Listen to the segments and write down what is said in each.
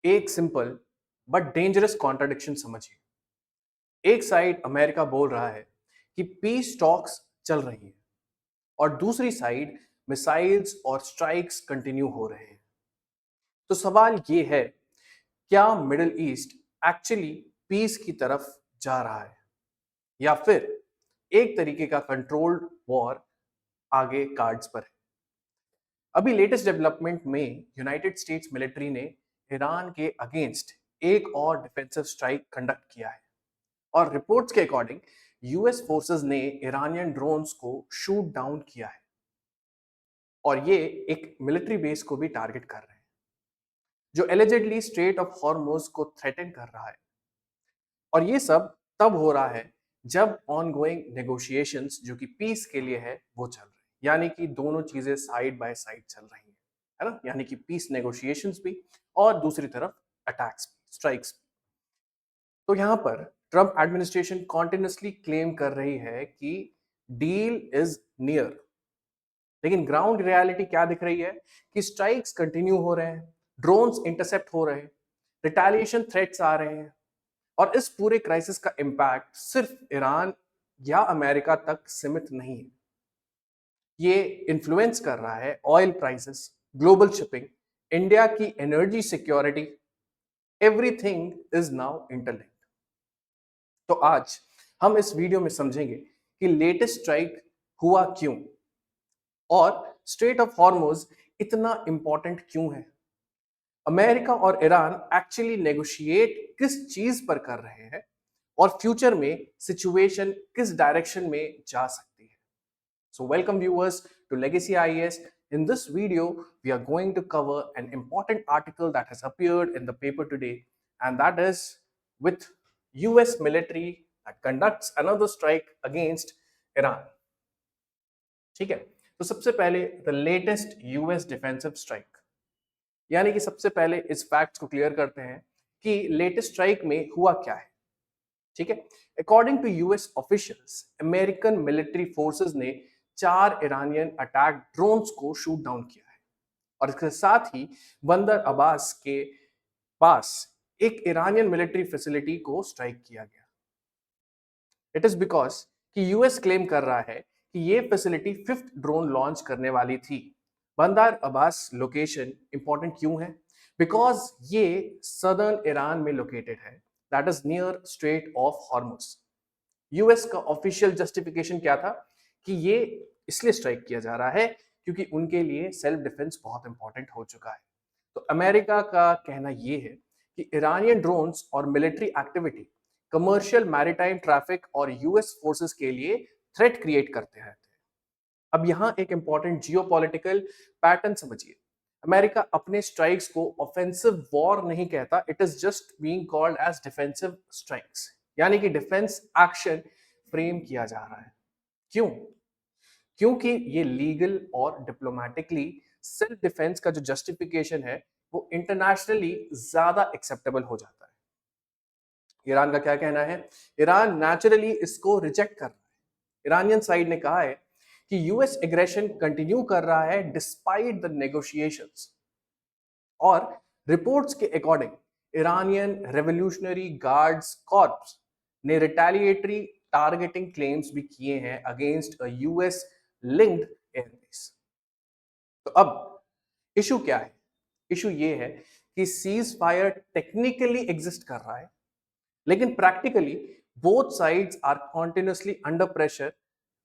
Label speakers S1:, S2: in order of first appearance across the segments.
S1: एक simple but dangerous contradiction समझिए। एक साइड अमेरिका बोल रहा है कि पीस टॉक्स चल रही है और दूसरी साइड मिसाइल्स और स्ट्राइक्स कंटिन्यू हो रहे हैं। तो सवाल ये है, क्या मिडिल ईस्ट एक्चुअली पीस की तरफ जा रहा है या फिर एक तरीके का कंट्रोल्ड वॉर आगे कार्ड्स पर है? अभी लेटेस्ट डेवलपमेंट में यूनाइटेड स्टेट्स मिलिट्री ने ईरान के अगेंस्ट एक और डिफेंसिव स्ट्राइक कंडक्ट किया है और रिपोर्ट्स के अकॉर्डिंग यूएस फोर्सेस ने ईरानियन ड्रोन्स को शूट डाउन किया है और ये एक मिलिट्री बेस को भी टारगेट कर रहे हैं जो एलिजेडली स्ट्रेट ऑफ हॉर्मुज को थ्रेटन कर रहा है। और ये सब तब हो रहा है जब ऑनगोइंग नेगोशिएशंस जो कि पीस के लिए है वो चल रहे हैं, यानी कि दोनों चीजें साइड बाय साइड चल रही हैं, है ना? यानी कि पीस नेगोशिएशंस भी और दूसरी तरफ अटैक्स भी, स्ट्राइक्स भी। तो यहाँ पर ट्रम्प एडमिनिस्ट्रेशन कॉन्टिन्यूसली क्लेम कर रही है कि डील इज नियर, लेकिन ग्राउंड रियलिटी क्या दिख रही है कि स्ट्राइक्स कंटिन्यू हो रहे हैं, ड्रोन्स इंटरसेप्ट हो रहे हैं, रिटेलिएशन थ्रेट्स आ रहे हैं और इस पूरे क्राइसिस का इंपैक्ट सिर्फ ईरान या अमेरिका तक सीमित नहीं है। ये इन्फ्लुएंस कर रहा है oil prices, global shipping, India की energy security. Everything is now interlinked. तो आज हम इस वीडियो में समझेंगे कि लेटेस्ट स्ट्राइक हुआ क्यों और स्ट्रेट ऑफ हॉर्मुज इतना इंपॉर्टेंट क्यों है, अमेरिका और ईरान एक्चुअली नेगोशिएट किस चीज पर कर रहे हैं और फ्यूचर में सिचुएशन किस डायरेक्शन में जा सकती है। So welcome viewers to Legacy IAS. In this video, we are going to cover an important article that has appeared in the paper today, and that is with US military that conducts another strike against Iran. ठीक है, तो सबसे पहले the latest US defensive strike, यानी कि सबसे पहले इस फैक्ट्स को क्लियर करते हैं कि लेटेस्ट स्ट्राइक में हुआ क्या है। ठीक है, according to US officials, American military forces ने 4 ईरानियन अटैक ड्रोन्स को शूट डाउन किया है और इसके साथ ही बंदर अब्बास के पास एक ईरानियन मिलिट्री फैसिलिटी को स्ट्राइक किया गया। इट इज बिकॉज कि यूएस क्लेम कर रहा है कि ये फैसिलिटी 5th ड्रोन लॉन्च करने वाली थी। बंदर अब्बास लोकेशन इंपॉर्टेंट क्यों है? बिकॉज ये सदर्न ईरान में लोकेटेड है, that is near straight of Hormuz. US का ऑफिशियल जस्टिफिकेशन क्या था कि ये इसलिए स्ट्राइक किया जा रहा है क्योंकि उनके लिए सेल्फ डिफेंस बहुत इंपॉर्टेंट हो चुका है। तो अमेरिका का कहना ये है कि ईरानियन ड्रोन्स और military activity commercial maritime traffic और यूएस फोर्सेस के लिए थ्रेट क्रिएट करते रहते हैं। अब यहाँ एक इंपॉर्टेंट जियोपॉलिटिकल पैटर्न समझिए। अमेरिका अपने स्ट्राइक्स को ऑफेंसिव वॉर नहीं कहता, it is just being called as defensive strikes, यानी कि डिफेंस एक्शन फ्रेम किया जा रहा है। क्यों? क्योंकि ये लीगल और डिप्लोमेटिकली सेल्फ डिफेंस का जो जस्टिफिकेशन है वो इंटरनेशनली ज्यादा एक्सेप्टेबल हो जाता है। ईरान का क्या कहना है? ईरान नेचुरली इसको रिजेक्ट कर रहा है। ईरानियन साइड ने कहा है कि यूएस एग्रेशन कंटिन्यू कर रहा है डिस्पाइट द नेगोशिएशंस और रिपोर्ट्स के according Iranian revolutionary guards corps ने रिटेलिएटरी टारगेटिंग क्लेम्स भी किए हैं against a US linked airbase. तो अब इशू क्या है? इशू ये है कि सीज फायर टेक्निकली एग्जिस्ट कर रहा है, लेकिन practically both sides are continuously under pressure,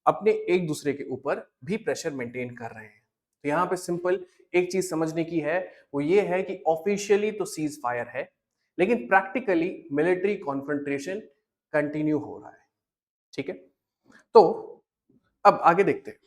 S1: अपने एक दूसरे के ऊपर भी प्रेशर मेंटेन कर रहे हैं। तो यहाँ पे सिंपल एक चीज समझने की है, वो ये है कि ऑफिशियली तो सीज फायर है, लेकिन प्रैक्टिकली मिलिट्री कॉन्फ्रंटेशन कंटिन्यू हो रहा है। ठीक है, तो अब आगे देखते हैं।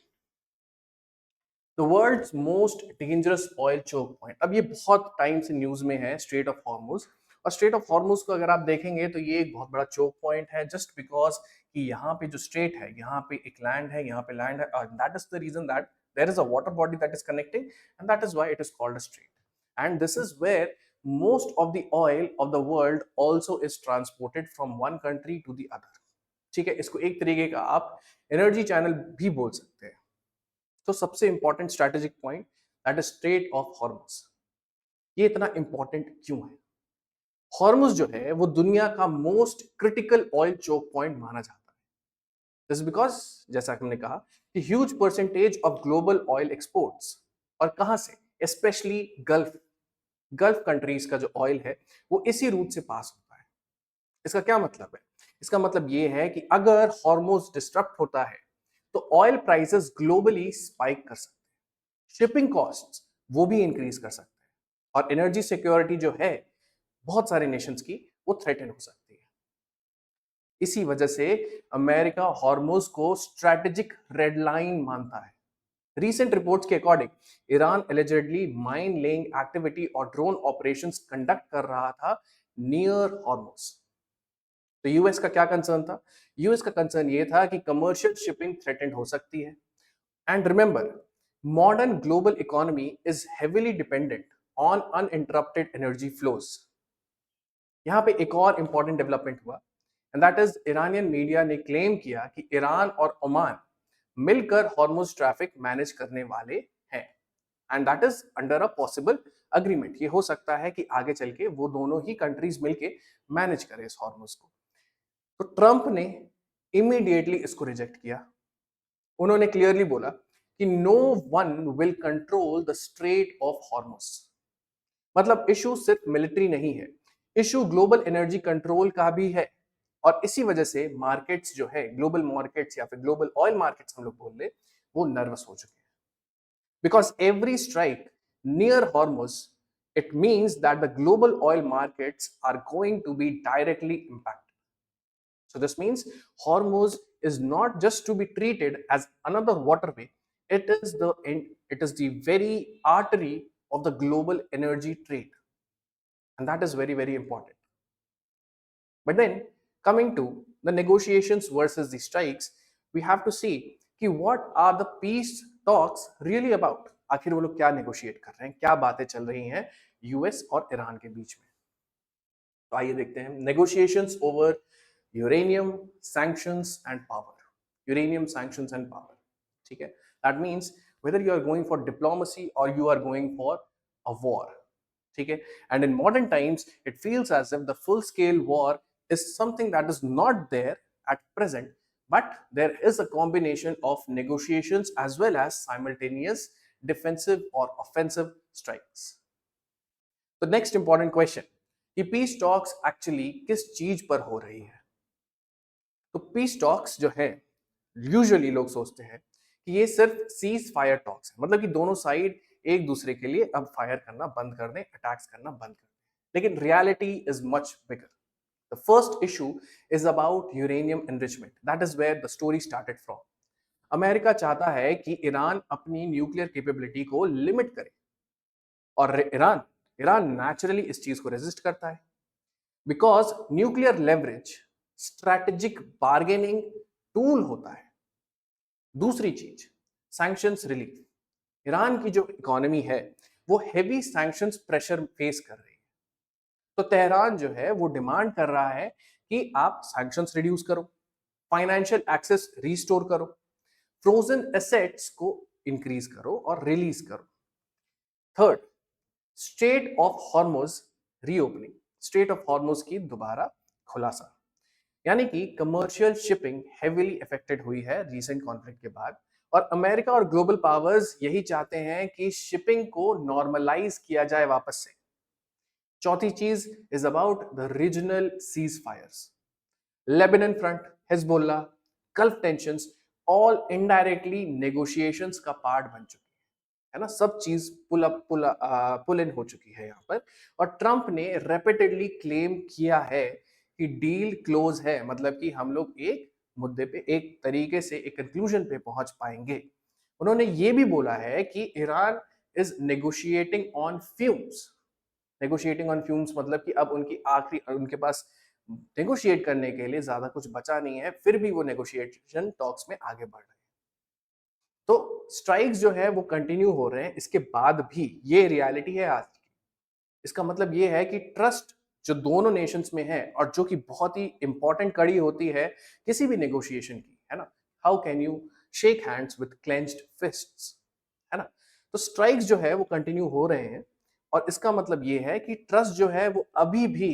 S1: The world's most dangerous oil choke point, अब ये बहुत टाइम से न्यूज में है, स्ट्रेट ऑफ हॉर्मुज। और स्ट्रेट ऑफ हॉर्मुज को अगर आप देखेंगे तो ये एक बहुत बड़ा चोक पॉइंट है, जस्ट बिकॉज कि यहाँ पे जो स्ट्रेट है, यहाँ पे एक लैंड है, यहाँ पे लैंड है, और that is the reason that there is a water body that is connecting, and that is why it is called a strait. And this is where most of the oil of the world also is transported from one country to the other। ठीक है, इसको एक तरीके का आप energy channel भी बोल सकते हैं। तो सबसे important strategic point that is straight of Hormuz. ये इतना इंपॉर्टेंट क्यों है? हॉर्मुज जो है वो दुनिया का most critical oil choke point माना जाता है। दिस बिकॉज, जैसा हमने कहा, कि huge percentage of global oil exports, और कहां से, स्पेशली गल्फ गल्फ कंट्रीज का जो ऑयल है वो इसी रूट से पास होता है। इसका क्या मतलब है? इसका मतलब ये है कि अगर हॉर्मोज डिस्टर्ब होता है तो ऑयल प्राइसेस ग्लोबली स्पाइक कर सकते हैं, शिपिंग कॉस्ट्स वो भी इंक्रीज कर सकते हैं, और एनर्जी सिक्योरिटी जो है बहुत सारे नेशंस की, वो थ्रेटन हो सकती है। इसी वजह से अमेरिका हॉर्मोज को स्ट्रेटेजिक रेड लाइन मानता है। Recent reports के according Iran allegedly mine laying activity और ड्रोन ऑपरेशंस कंडक्ट कर रहा था नियर हॉर्मोज। तो यूएस का क्या कंसर्न था? यूएस का कंसर्न ये था कि कमर्शियल शिपिंग थ्रेटेंड हो सकती है। And remember, modern global economy is heavily dependent on uninterrupted energy flows. यहाँ पे एक और इंपॉर्टेंट डेवलपमेंट हुआ, and that is Iranian media ने क्लेम किया कि ईरान और ओमान मिलकर हॉर्मुज ट्रैफिक मैनेज करने वाले हैं, and that is under a possible agreement. ये हो सकता है कि आगे चल के वो दोनों ही कंट्रीज मिलके मैनेज करें इस हॉर्मुज को। तो ट्रंप ने इमीडिएटली इसको रिजेक्ट किया। उन्होंने क्लियरली बोला कि no one will control the strait of Hormuz. मतलब इशू सिर्फ मिलिट्री नहीं है, इशू ग्लोबल एनर्जी कंट्रोल का भी है। और इसी वजह से मार्केट्स जो है, ग्लोबल मार्केट्स या फिर ग्लोबल ऑयल मार्केट्स हम लोग बोल रहे, वो नर्वस हो चुके हैं। Because every strike near Hormuz, it means that the global oil markets are going to be directly impacted. So this means Hormuz is not just to be treated as another waterway, it is the very artery of the global energy trade, and that is very very important. But then, coming to the negotiations versus the strikes, we have to see कि what are the peace talks really about? आखिर वो लोग क्या negotiate कर रहे हैं, क्या बातें चल रही हैं यूएस और ईरान के बीच में। तो आइए देखते हैं negotiations over uranium sanctions and power. Uranium sanctions and power, ठीक है, that means whether you are going for diplomacy or you are going for a war, ठीक है। And in modern times it feels as if the full scale war is something that is not there at present, but there is a combination of negotiations as well as simultaneous defensive or offensive strikes. तो next important question कि peace talks actually किस चीज पर हो रही है? तो peace talks जो है, यूजुअली लोग सोचते हैं कि ये सिर्फ सीज फायर टॉक्स है, मतलब कि दोनों साइड एक दूसरे के लिए अब फायर करना बंद कर दें, अटैक्स करना बंद कर दें। लेकिन reality is much bigger. The first issue is about uranium enrichment, that is where the story started from. America चाहता है कि ईरान अपनी न्यूक्लियर कैपेबिलिटी को लिमिट करे, और ईरान ईरान नेचुरली इस चीज को रेजिस्ट करता है, because nuclear leverage strategic bargaining tool होता है। दूसरी चीज, सैंक्शंस रिलीफ। ईरान की जो इकोनॉमी है वो हेवी सैंक्शंस प्रेशर फेस कर रही है, तो तेहरान जो है वो डिमांड कर रहा है कि आप सैंक्शंस रिड्यूस करो, फाइनेंशियल एक्सेस रिस्टोर करो, फ्रोजन एसेट्स को इंक्रीज करो और रिलीज करो। Third, straight of Hormuz reopening, straight of Hormuz की दोबारा खुलासा, यानी कि कमर्शियल शिपिंग हेवीली अफेक्टेड हुई है रीसेंट कॉन्फ्लिक्ट के बाद, और अमेरिका और ग्लोबल पावर्स यही चाहते हैं कि शिपिंग को नॉर्मलाइज किया जाए वापस से। चौथी चीज is about the regional ceasefires. Lebanon front, Hezbollah, Gulf tensions, all indirectly negotiations का पार्ट बन चुके है ना। सब चीज पुल इन हो चुकी है यहाँ पर, और ट्रंप ने रेपिटेडली क्लेम किया है कि डील क्लोज है, मतलब कि हम लोग एक मुद्दे पे एक तरीके से एक कंक्लूजन पे पहुंच पाएंगे। उन्होंने ये भी बोला है कि Iran is negotiating on fumes. Negotiating on fumes मतलब कि अब उनके पास नेगोशिएट करने के लिए ज्यादा कुछ बचा नहीं है, फिर भी वो नेगोशिएशन टॉक्स में आगे बढ़ रहे हैं। तो स्ट्राइक्स जो है वो कंटिन्यू हो रहे हैं इसके बाद भी, ये रियलिटी है आज की। इसका मतलब ये है कि ट्रस्ट जो दोनों नेशंस में है, और जो कि बहुत ही इंपॉर्टेंट कड़ी होती है किसी भी नेगोशिएशन की, है ना। How can you shake hands with clenched फिस्ट्स, है ना। तो स्ट्राइक्स जो है वो कंटिन्यू हो रहे हैं, और इसका मतलब ये है कि ट्रस्ट जो है वो अभी भी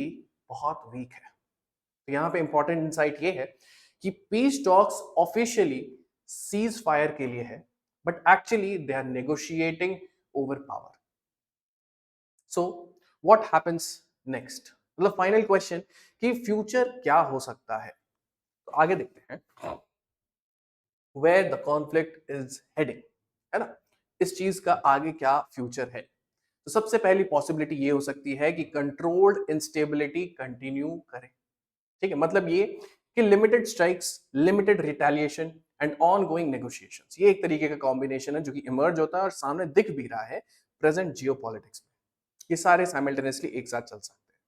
S1: बहुत वीक है। तो यहाँ पे इंपॉर्टेंट इंसाइट ये है कि peace talks officially ceasefire के लिए है, but actually they are negotiating over power. So what happens next, मतलब फाइनल क्वेश्चन कि फ्यूचर क्या हो सकता है। तो आगे देखते हैं where the conflict is heading, है ना, इस चीज का आगे क्या फ्यूचर है। तो सबसे पहली पॉसिबिलिटी ये हो सकती है कि कंट्रोल्ड इंस्टेबिलिटी कंटिन्यू करे। ठीक है, मतलब ये कि limited strikes, limited retaliation and on going negotiations, ये एक तरीके का कॉम्बिनेशन है जो कि इमर्ज होता है और सामने दिख भी रहा है प्रेजेंट जियोपॉलिटिक्स में। ये सारे साइमल्टेनियसली एक साथ चल सकते हैं।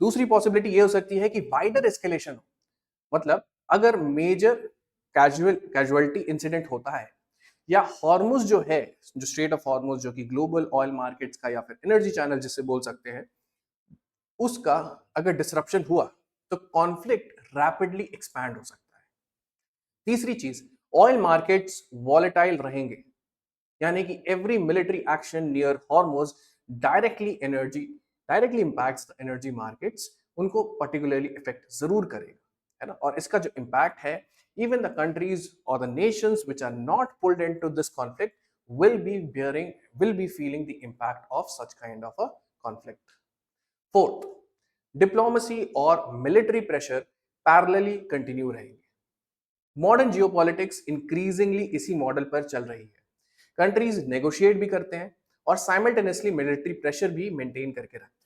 S1: दूसरी पॉसिबिलिटी ये हो सकती है कि वाइडर एस्केलेशन हो, मतलब अगर मेजर कैजुअलिटी इंसिडेंट होता है, या हॉर्मुज जो है, जो स्ट्रेट ऑफ हॉर्मुज जो कि ग्लोबल ऑयल मार्केट्स का या फिर एनर्जी चैनल जिसे बोल सकते हैं, उसका अगर डिसरप्शन हुआ तो कॉन्फ्लिक्ट रैपिडली एक्सपैंड हो सकता है। तीसरी चीज, ऑयल मार्केट्स वॉलेटाइल रहेंगे, यानी कि every military action near Hormuz directly directly impacts the energy markets, उनको पर्टिकुलरली इफेक्ट जरूर करेगा, है ना। और इसका जो इम्पैक्ट है, इवन द कंट्रीज और the nations which are not pulled into this conflict will be feeling the impact of such kind of a conflict. Fourth, diplomacy और मिलिट्री प्रेशर पैरेलली कंटिन्यू रहेंगे। मॉडर्न जियोपॉलिटिक्स इंक्रीजिंगली इसी model पर चल रही है। Countries negotiate भी करते हैं और साइमल्टेनियसली मिलिट्री प्रेशर भी मेंटेन करके रखते हैं।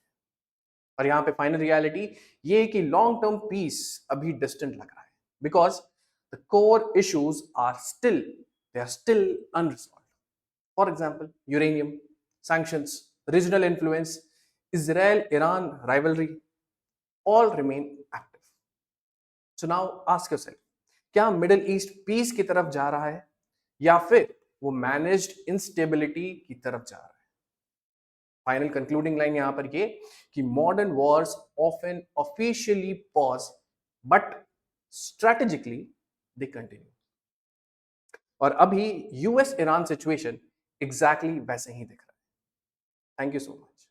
S1: और यहाँ पे फाइनल रियलिटी ये है कि लॉन्ग टर्म पीस अभी डिस्टेंट लग रहा है, because the core issues are still unresolved. For example uranium, sanctions, regional influence, Israel Iran rivalry, all remain active. So now ask yourself, क्या मिडिल ईस्ट पीस की तरफ जा रहा है या फिर वो मैनेज्ड इंस्टेबिलिटी की तरफ जा रहा है। फाइनल कंक्लूडिंग लाइन यहां पर ये कि modern Wars often officially pause, but strategically they continue. और अभी यूएस ईरान सिचुएशन एग्जैक्टली वैसे ही दिख रहा है। Thank you so much.